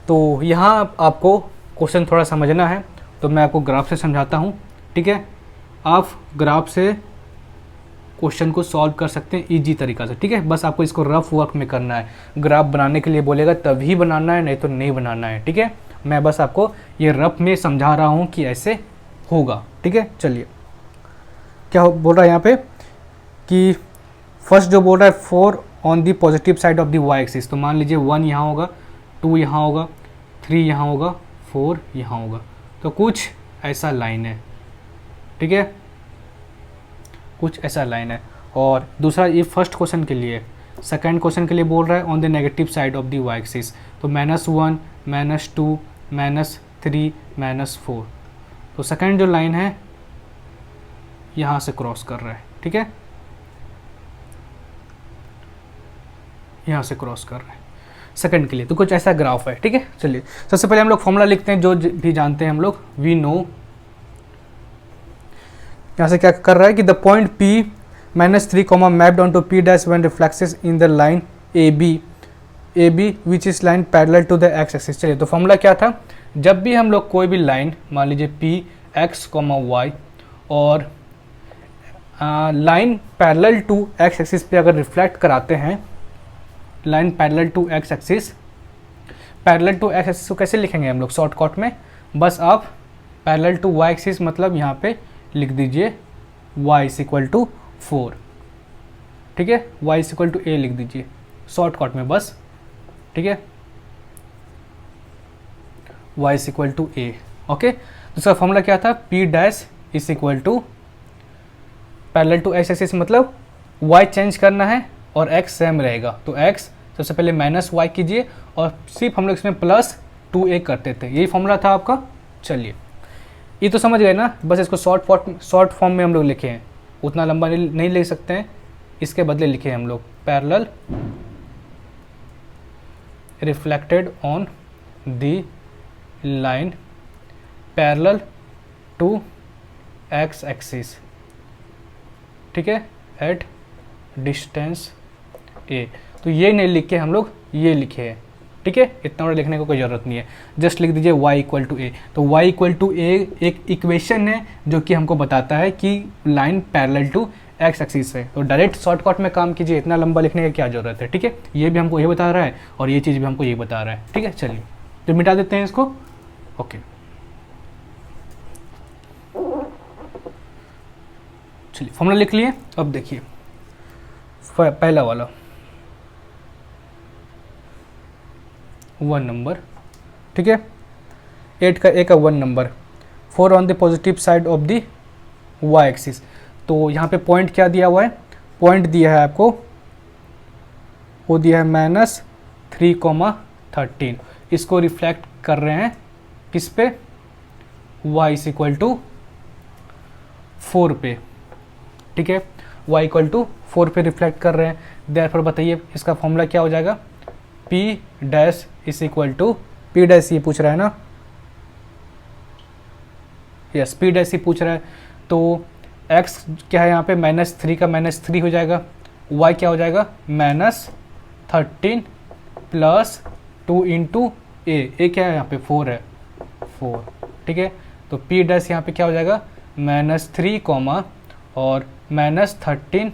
तो यहाँ आपको question थोड़ा समझना है तो मैं आपको ग्राफ से समझाता हूँ, ठीक है। आप ग्राफ से क्वेश्चन को सॉल्व कर सकते हैं इजी तरीका से, ठीक है। बस आपको इसको रफ वर्क में करना है, ग्राफ बनाने के लिए बोलेगा तभी बनाना है, नहीं तो नहीं बनाना है, ठीक है। मैं बस आपको ये रफ में समझा रहा हूँ कि ऐसे होगा, ठीक है। चलिए क्या बोल रहा है यहाँ पे कि फर्स्ट जो बोल रहा है 4 on the positive side of the Y axis, तो मान लीजिए 1 यहाँ होगा, 2 यहाँ होगा, 3 यहाँ होगा, 4 यहाँ होगा, तो कुछ ऐसा लाइन है, ठीक है, कुछ ऐसा लाइन है। और दूसरा ये फर्स्ट क्वेश्चन के लिए, सेकंड क्वेश्चन के लिए बोल रहा है on the negative side of the Y axis, तो -1 -2 -3 -4, तो सेकंड जो लाइन है यहाँ से क्रॉस कर रहा है, ठीक है, यहाँ से क्रॉस कर रहा है सेकंड के लिए। तो कुछ ऐसा ग्राफ है, ठीक है। चलिए सबसे पहले हम लोग फॉर्मूला लिखते हैं जो भी जानते हैं हम लोग, वी नो। यहाँ से क्या कर रहा है कि the point P -3 mapped on to P dash when reflexes in the line AB which is line parallel to the X axis. चलिए तो फॉर्मूला क्या था, जब भी हम लोग कोई भी लाइन मान लीजिए P x, y और line parallel to X axis पे अगर रिफ्लेक्ट कराते हैं, line parallel to X axis, parallel to X axis को कैसे लिखेंगे हम लोग शॉर्टकट में, बस आप पैरेलल टू वाई एक्सिस मतलब यहाँ पे लिख दीजिए y = 4, ठीक है, y = a लिख दीजिए शॉर्टकट में बस, ठीक है, y = a, ओके। दूसरा फॉर्मूला क्या था, P dash = parallel to X axis मतलब y चेंज करना है और x सेम रहेगा, तो x सबसे पहले -y कीजिए और सिर्फ हम लोग इसमें +2a करते थे, यही फॉर्मूला था आपका। चलिए ये तो समझ गए ना, बस इसको शॉर्ट फॉर्म में हम लोग लिखे हैं, उतना लंबा नहीं लिख सकते हैं, इसके बदले लिखे हैं हम लोग parallel reflected on the line parallel to X axis, ठीक है, एट डिस्टेंस ए। तो ये नहीं लिख के हम लोग ये लिखे हैं, ठीक है, इतना बड़ा लिखने को कोई ज़रूरत नहीं है, जस्ट लिख दीजिए y इक्वल टू ए। तो y इक्वल टू ए एक इक्वेशन है जो कि हमको बताता है कि line parallel to X axis है। तो डायरेक्ट शॉर्टकट में काम कीजिए, इतना लंबा लिखने की क्या ज़रूरत है, ठीक है। ये भी हमको ये बता रहा है और ये चीज़ भी हमको ये बता रहा है, ठीक है। चलिए तो मिटा देते हैं इसको, ओके। चलिए फॉर्मूला लिख लिए। अब देखिए पहला वाला 1 नंबर, ठीक है, 8 का 1 number, 4 on the positive side of the y axis. तो यहाँ पे पॉइंट क्या दिया हुआ है, पॉइंट दिया है आपको, वो दिया है -3,13। इसको रिफ्लेक्ट कर रहे हैं किस पे, y इज इक्वल टू 4 पे, ठीक है, y इक्वल टू 4 पे रिफ्लेक्ट कर रहे हैं। देयरफॉर बताइए इसका फॉर्मूला क्या हो जाएगा, P dash is equal to, P dash ये पूछ रहा है ना, यस P डैश ही पूछ रहा है। तो x क्या है यहाँ पे, -3 का -3 हो जाएगा, y क्या हो जाएगा -13 प्लस 2 इंटू ए क्या है यहाँ पे 4 है, 4, ठीक है। तो P डैश यहाँ पे क्या हो जाएगा -3 और -13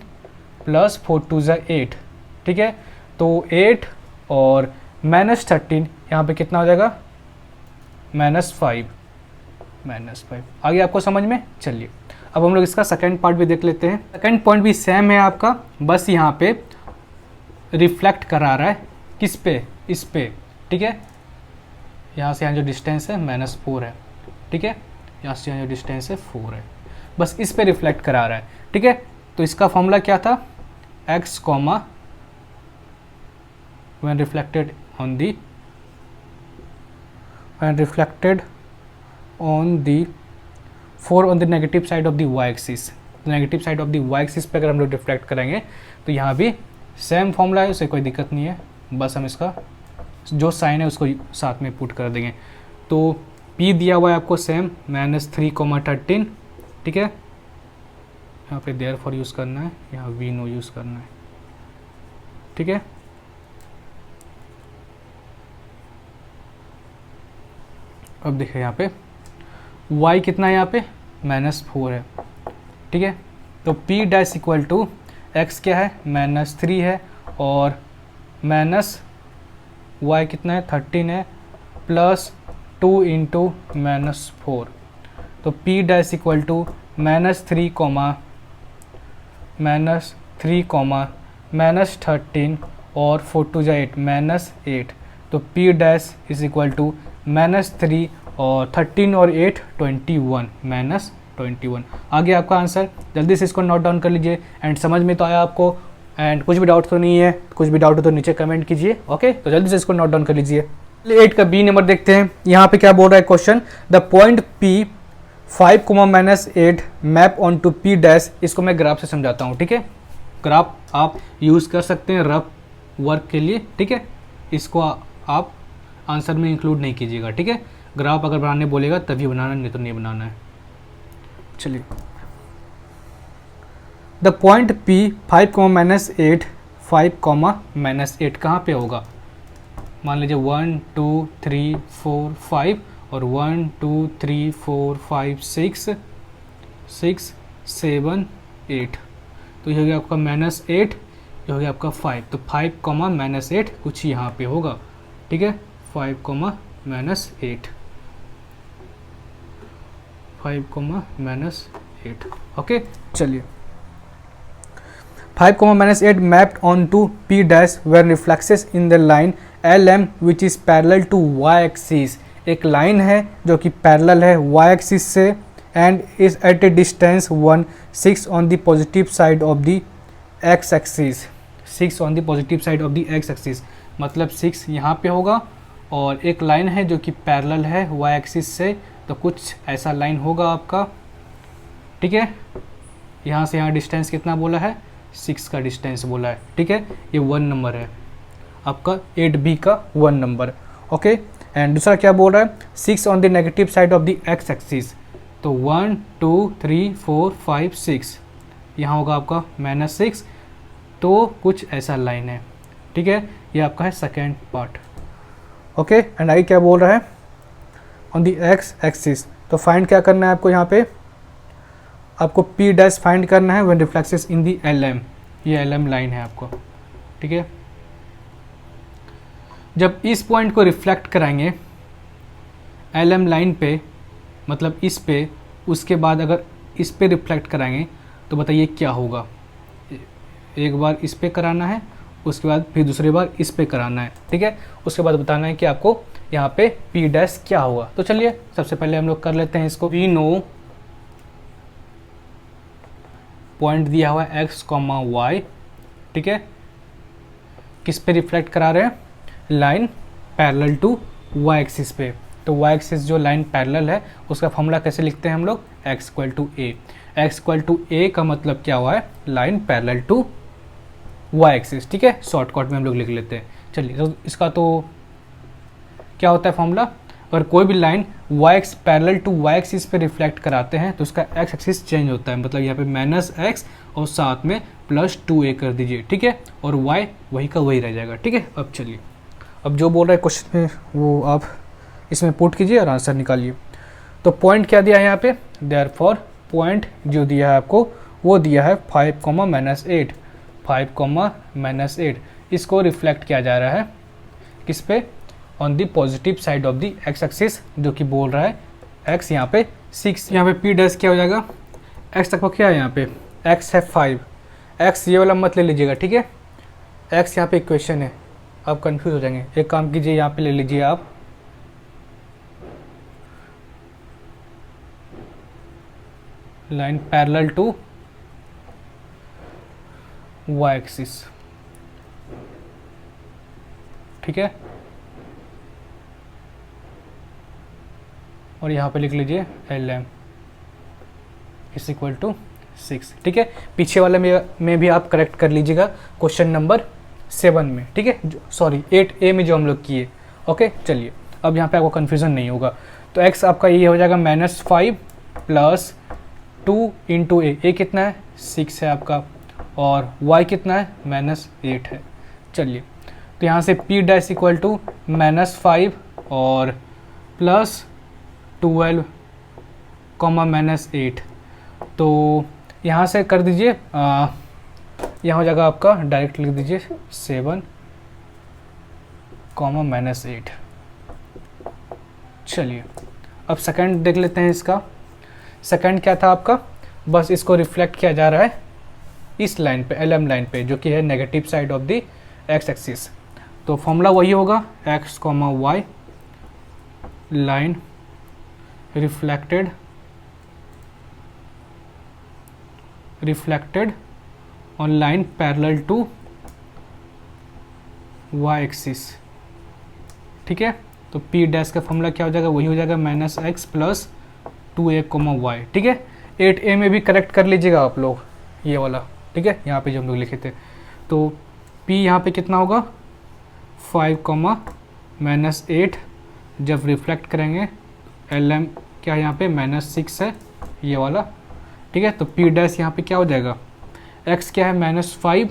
प्लस 4 2 ज़ा 8, ठीक है। तो 8 और -13 यहाँ पे कितना हो जाएगा -5, आगे आपको समझ में। चलिए अब हम लोग इसका सेकंड पार्ट भी देख लेते हैं। सेकंड पॉइंट भी सेम है आपका, बस यहाँ पे रिफ्लेक्ट करा रहा है किस पे, इस पे, ठीक है। यहाँ से यहाँ जो डिस्टेंस है -4 है, ठीक है, यहाँ से यहाँ जो डिस्टेंस है 4 है, बस इस पे रिफ्लेक्ट करा रहा है, ठीक है। तो इसका फॉर्मूला क्या था, x when reflected on the 4 on the negative side of the y axis. Negative side of the y axis पे अगर हम लोग रिफ्लेक्ट करेंगे तो यहाँ भी सेम फॉर्मूला है, उससे कोई दिक्कत नहीं है, बस हम इसका जो साइन है उसको साथ में पुट कर देंगे। तो P दिया हुआ है आपको सेम -3,13, ठीक है, यहाँ पे देयरफॉर यूज़ करना है, यहाँ वी नो यूज़ करना है, ठीक है। अब देखिए यहाँ पे y कितना है, यहाँ पे -4 है, ठीक है। तो P dash equal to x क्या है -3 है और माइनस y कितना है 13 है प्लस 2 इंटू -4। तो P डैश इक्वल टू -3 -13 और 4 2 8 -8। तो P dash is equal to -3 और 13 और 8 21 -21 आ गया आपका आंसर। जल्दी से इसको नोट डाउन कर लीजिए एंड समझ में तो आया आपको, एंड कुछ भी डाउट तो नहीं है, कुछ भी डाउट हो तो नीचे कमेंट कीजिए। ओके, तो जल्दी से इसको नोट डाउन कर लीजिए। 8 का बी नंबर देखते हैं। यहाँ पे क्या बोल रहा है question, the point P 5, -8 map on to P dash. इसको मैं ग्राफ से समझाता हूँ, ठीक है। ग्राफ आप यूज़ कर सकते हैं रफ वर्क के लिए, ठीक है। इसको आप आंसर में इंक्लूड नहीं कीजिएगा, ठीक है। ग्राफ अगर बनाने बोलेगा तभी बनाना, नहीं तो नहीं बनाना है। चलिए, द पॉइंट P 5, -8 5, -8 कहाँ पे होगा, मान लीजिए 1 2 3 4 5 और 1 2 3 4 5 6 6 7 8। तो ये हो गया आपका -8, ये हो गया आपका 5। तो 5, -8 कुछ यहाँ पे होगा, ठीक है। 5, -8 5, -8 ओके। चलिए, 5, -8 mapped on to P dash where reflexes in the line LM which is parallel to Y axis. एक लाइन है जो कि पैरेलल है Y एक्सिस से and is at a distance 1 6 on the positive side of the X axis. 6 on the positive side of the X axis, मतलब 6 यहाँ पे होगा और एक लाइन है जो कि पैरेलल है Y एक्सिस से, तो कुछ ऐसा लाइन होगा आपका, ठीक है। यहाँ से यहाँ डिस्टेंस कितना बोला है, 6 का डिस्टेंस बोला है, ठीक है। ये 1 नंबर है आपका 8B का 1 नंबर, ओके। एंड दूसरा क्या बोल रहा है, 6 on the negative side of the X axis. तो 1 2 3 4 5 6, यहाँ होगा आपका -6, तो कुछ ऐसा लाइन है, ठीक है। ये आपका है second part, okay. And I क्या बोल रहा है, ऑन द एक्स एक्सिस, तो फाइंड क्या करना है आपको, यहाँ पे आपको पी डैश फाइंड करना है when reflexes in the L M, ये एल एम लाइन है आपको, ठीक है। जब इस पॉइंट को रिफ्लेक्ट कराएंगे एल एम लाइन पे, मतलब इस पे, उसके बाद अगर इस पे रिफ्लेक्ट कराएंगे तो बताइए क्या होगा। एक बार इस पे कराना है, उसके बाद फिर दूसरी बार इस पे कराना है, ठीक है। उसके बाद बताना है कि आपको यहाँ पे पी डैश क्या होगा। तो चलिए सबसे पहले हम लोग कर लेते हैं इसको। वी नो पॉइंट दिया हुआ है एक्स कॉमा वाई, ठीक है। किस पे रिफ्लेक्ट करा रहे हैं, line parallel to Y axis पे। तो वाई एक्सिस जो लाइन पैरेलल है उसका फॉर्मूला कैसे लिखते हैं हम लोग, X equal to A. X equal to A का मतलब क्या हुआ है, line parallel to Y axis, ठीक है। शॉर्टकट में हम लोग लिख लेते हैं। चलिए, तो इसका तो क्या होता है फॉर्मूला, अगर कोई भी line Y X parallel to Y axis पे रिफ्लेक्ट कराते हैं तो उसका एक्स एक्सिस चेंज होता है, मतलब यहाँ पे -x और साथ में +2a कर दीजिए, ठीक है। और y वही का वही रह जाएगा, ठीक है। अब चलिए, अब जो बोल रहा है क्वेश्चन में वो आप इसमें पुट कीजिए और आंसर निकालिए। तो पॉइंट क्या दिया है यहाँ पे, देयरफॉर पॉइंट जो दिया है आपको वो दिया है 5, -8, 5, -8। इसको रिफ्लेक्ट किया जा रहा है किस पे, on the positive side of the X axis, जो कि बोल रहा है x यहाँ पे 6। यहाँ पे पी डैश क्या हो जाएगा, x तक को क्या है यहाँ पे, x है 5, x ये वाला मत ले लीजिएगा, ठीक है। x यहाँ पे इक्वेशन है, आप कंफ्यूज हो जाएंगे। एक काम कीजिए, यहाँ पे ले लीजिए आप line parallel to Y axis, ठीक है। और यहाँ पे लिख लीजिए L M is equal to 6, ठीक है। पीछे वाले में भी आप करेक्ट कर लीजिएगा क्वेश्चन नंबर 7 में, ठीक है, सॉरी 8A में जो हम लोग किए, ओके। चलिए, अब यहाँ पे आपको कन्फ्यूज़न नहीं होगा। तो x आपका ये हो जाएगा -5 + 2 × a कितना है, 6 है आपका, और y कितना है, -8 है। चलिए, तो यहाँ से p डैश इक्वल टू -5 और +12, -8, तो यहाँ से कर दीजिए, यहाँ हो जाएगा आपका, डायरेक्ट लिख दीजिए 7, -8। चलिए, अब सेकंड देख लेते हैं इसका। सेकंड क्या था आपका, बस इसको रिफ्लेक्ट किया जा रहा है इस लाइन पे, LM लाइन पे, जो कि है negative side of the X axis. तो फॉर्मूला वही होगा, x, y line reflected on line parallel to y axis, ठीक है। तो p डैश का फॉर्मूला क्या हो जाएगा, वही हो जाएगा -x + 2a, y, ठीक है। 8A में भी करेक्ट कर लीजिएगा आप लोग ये वाला, ठीक है, यहाँ पे जो हम लोग लिखे थे। तो p यहाँ पे कितना होगा, 5, -8, जब रिफ्लेक्ट करेंगे LM क्या यहाँ पे -6 है ये वाला, ठीक है। तो p डैश यहाँ पे क्या हो जाएगा, x क्या है -5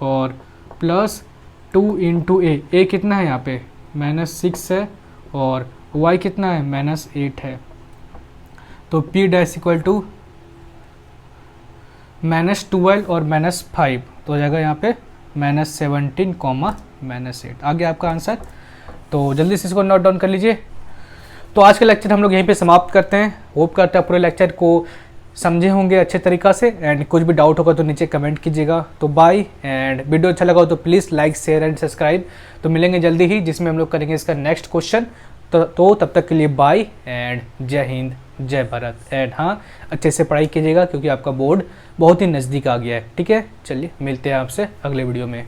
और +2 × a कितना है यहाँ पे -6 है, और y कितना है -8 है। तो p डैश इक्वल टू -12 और -5, तो हो जाएगा यहाँ पे -17, -8 आ गया आपका आंसर। तो जल्दी से इसको नोट डाउन कर लीजिए। तो आज का लेक्चर हम लोग यहीं पे समाप्त करते हैं। होप करते हैं पूरे लेक्चर को समझे होंगे अच्छे तरीक़ा से, एंड कुछ भी डाउट होगा तो नीचे कमेंट कीजिएगा। तो बाय, एंड वीडियो अच्छा लगा हो तो please like, share and subscribe. तो मिलेंगे जल्दी ही, जिसमें हम लोग करेंगे इसका नेक्स्ट क्वेश्चन। तो तब तक के लिए बाय एंड जय हिंद, जय भारत। एंड हाँ, अच्छे से पढ़ाई कीजिएगा क्योंकि आपका बोर्ड बहुत ही नज़दीक आ गया है, ठीक है। चलिए, मिलते हैं आपसे अगले वीडियो में।